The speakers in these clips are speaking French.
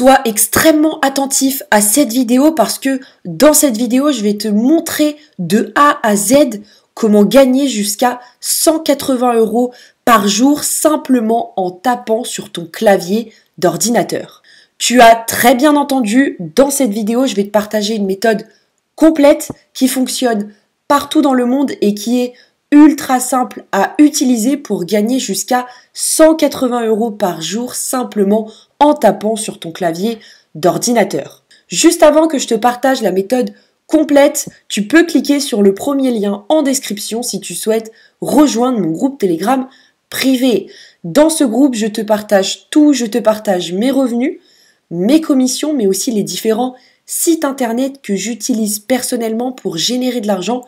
Sois extrêmement attentif à cette vidéo parce que dans cette vidéo, je vais te montrer de A à Z comment gagner jusqu'à 180 € par jour simplement en tapant sur ton clavier d'ordinateur. Tu as très bien entendu, dans cette vidéo, je vais te partager une méthode complète qui fonctionne partout dans le monde et qui est ultra simple à utiliser pour gagner jusqu'à 180 € par jour simplement en tapant sur ton clavier d'ordinateur. Juste avant que je te partage la méthode complète, tu peux cliquer sur le premier lien en description si tu souhaites rejoindre mon groupe Telegram privé. Dans ce groupe, je te partage tout, je te partage mes revenus, mes commissions, mais aussi les différents sites internet que j'utilise personnellement pour générer de l'argent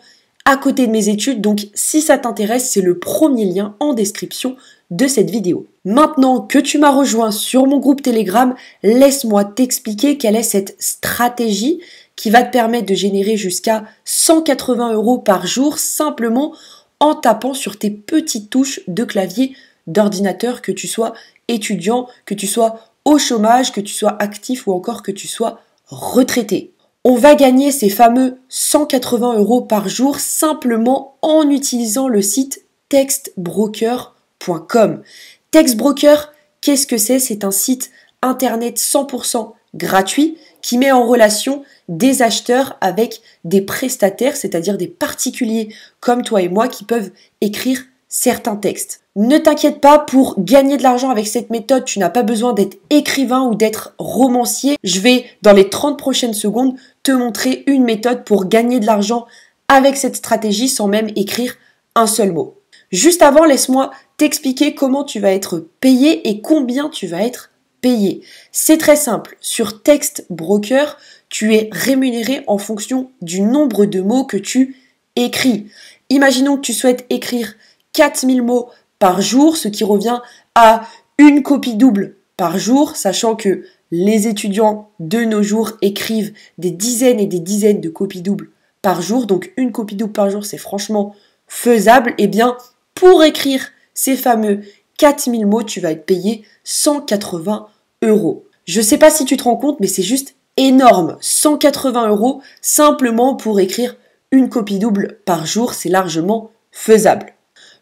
à côté de mes études. Donc si ça t'intéresse, c'est le premier lien en description de cette vidéo. Maintenant que tu m'as rejoint sur mon groupe Telegram, laisse-moi t'expliquer quelle est cette stratégie qui va te permettre de générer jusqu'à 180 € par jour simplement en tapant sur tes petites touches de clavier d'ordinateur, que tu sois étudiant, que tu sois au chômage, que tu sois actif ou encore que tu sois retraité. On va gagner ces fameux 180 € par jour simplement en utilisant le site textbroker.com. Textbroker, qu'est-ce que c'est? C'est un site internet 100% gratuit qui met en relation des acheteurs avec des prestataires, c'est-à-dire des particuliers comme toi et moi qui peuvent écrire certains textes. Ne t'inquiète pas, pour gagner de l'argent avec cette méthode, tu n'as pas besoin d'être écrivain ou d'être romancier. Je vais, dans les 30 prochaines secondes, te montrer une méthode pour gagner de l'argent avec cette stratégie sans même écrire un seul mot. Juste avant, laisse-moi t'expliquer comment tu vas être payé et combien tu vas être payé. C'est très simple. Sur Textbroker, tu es rémunéré en fonction du nombre de mots que tu écris. Imaginons que tu souhaites écrire 4000 mots par jour, ce qui revient à une copie double par jour, sachant que les étudiants de nos jours écrivent des dizaines et des dizaines de copies doubles par jour. Donc une copie double par jour, c'est franchement faisable. Eh bien, pour écrire ces fameux 4000 mots, tu vas être payé 180 €. Je ne sais pas si tu te rends compte, mais c'est juste énorme. 180 € simplement pour écrire une copie double par jour, c'est largement faisable.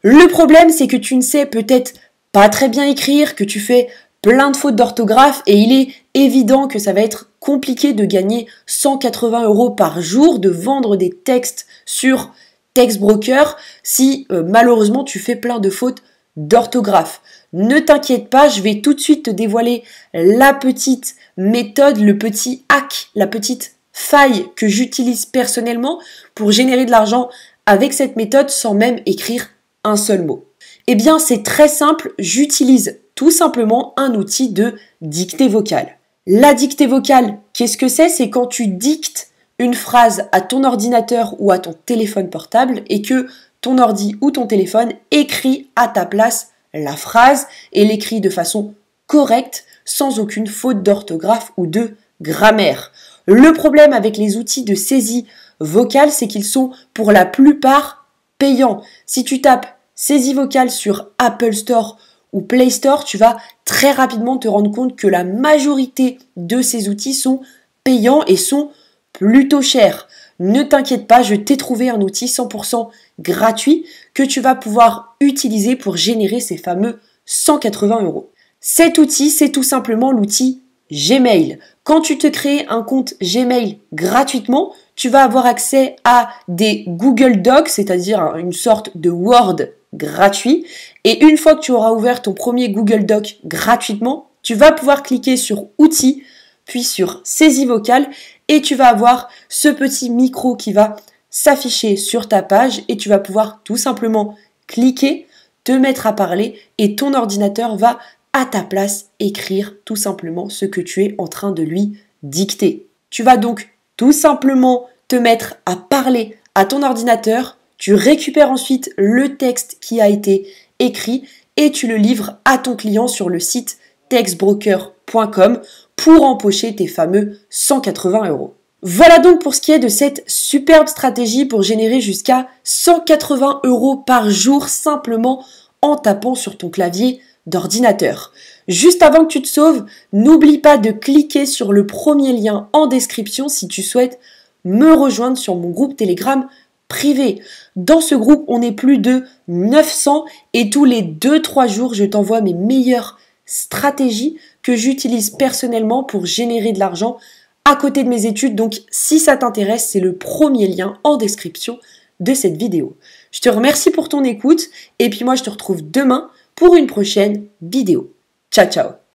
Le problème, c'est que tu ne sais peut-être pas très bien écrire, que tu fais plein de fautes d'orthographe et il est évident que ça va être compliqué de gagner 180 € par jour, de vendre des textes sur Textbroker si malheureusement tu fais plein de fautes d'orthographe. Ne t'inquiète pas, je vais tout de suite te dévoiler la petite méthode, le petit hack, la petite faille que j'utilise personnellement pour générer de l'argent avec cette méthode sans même écrire un seul mot. Eh bien, c'est très simple, j'utilise tout simplement un outil de dictée vocale. La dictée vocale, qu'est-ce que c'est? C'est quand tu dictes une phrase à ton ordinateur ou à ton téléphone portable et que ton ordi ou ton téléphone écrit à ta place la phrase et l'écrit de façon correcte, sans aucune faute d'orthographe ou de grammaire. Le problème avec les outils de saisie vocale, c'est qu'ils sont pour la plupart payant. Si tu tapes saisie vocale sur Apple Store ou Play Store, tu vas très rapidement te rendre compte que la majorité de ces outils sont payants et sont plutôt chers. Ne t'inquiète pas, je t'ai trouvé un outil 100% gratuit que tu vas pouvoir utiliser pour générer ces fameux 180 €. Cet outil, c'est tout simplement l'outil Gmail. Quand tu te crées un compte Gmail gratuitement, tu vas avoir accès à des Google Docs, c'est-à-dire une sorte de Word gratuit. Et une fois que tu auras ouvert ton premier Google Doc gratuitement, tu vas pouvoir cliquer sur Outils, puis sur Saisie vocale, et tu vas avoir ce petit micro qui va s'afficher sur ta page et tu vas pouvoir tout simplement cliquer, te mettre à parler et ton ordinateur va à ta place écrire tout simplement ce que tu es en train de lui dicter. Tu vas donc tout simplement te mettre à parler à ton ordinateur, tu récupères ensuite le texte qui a été écrit et tu le livres à ton client sur le site textbroker.com pour empocher tes fameux 180 €. Voilà donc pour ce qui est de cette superbe stratégie pour générer jusqu'à 180 € par jour simplement en tapant sur ton clavier d'ordinateur. Juste avant que tu te sauves, n'oublie pas de cliquer sur le premier lien en description si tu souhaites me rejoindre sur mon groupe Telegram privé. Dans ce groupe, on est plus de 900 et tous les 2-3 jours, je t'envoie mes meilleures stratégies que j'utilise personnellement pour générer de l'argent à côté de mes études. Donc, si ça t'intéresse, c'est le premier lien en description de cette vidéo. Je te remercie pour ton écoute et puis moi, je te retrouve demain pour une prochaine vidéo. Ciao, ciao!